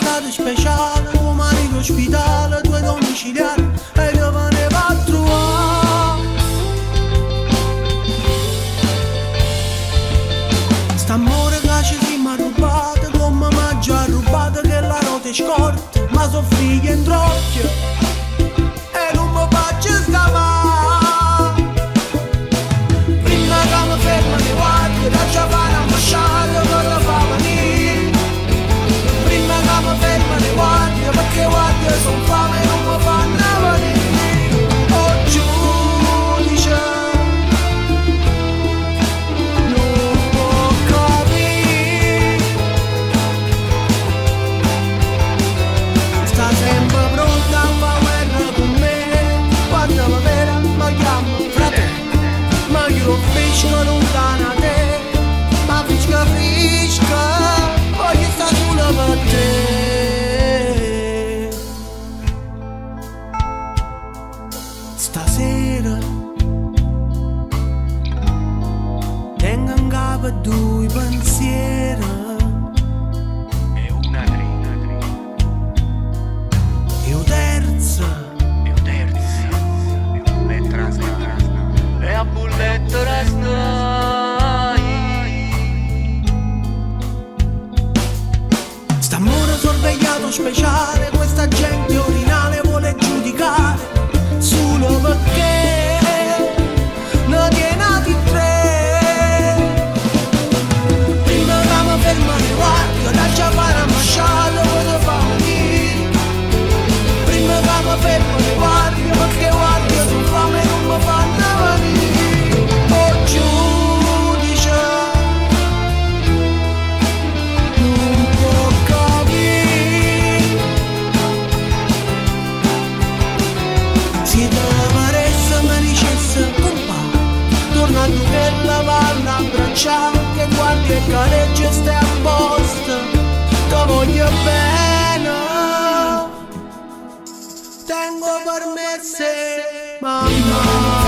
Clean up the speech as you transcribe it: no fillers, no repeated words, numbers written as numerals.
sorvegliato speciale, un marito ospitale, due domiciliari e io me ne va a trovare. St'amore che ci siamo rubati, come mi già rubato che la notte scorta, ma so figlia in trocchio e non mi faccio scavare. Prima che mi ferma di guardia, da già fare ambasciata con la fama lì. Prima che mi ferma di guardia, perché guardia son fame e non mi fanno venire. Oh giudice, non può capire. Sta sempre pronta a fare guerra con me. Quando mi vera mi chiama fratello, ma io lo fresco lontana da te. Ma fresca fresca, voglio stare solo per te. Stasera tengo in capo due pensieri E una trina, e un terzo. e un terzo, e un lettera stra, e a bulletto restai. St'amore sorvegliato speciale, questa gente orinale vuole giudicare solo perché ne tiene di tre. Prima che mi ferma di guardia, da già fare ambasciata cosa fa venire. Prima che mi ferma di guardia, perché guardia sono fame e non mi fanno venire. Oh giudice, non può capire. Siete paresse mi dicesse compà, tornando per la vanna a abbracciare, che guardi e careggia stai a posto, ti voglio bene. Tengo per me se mamma.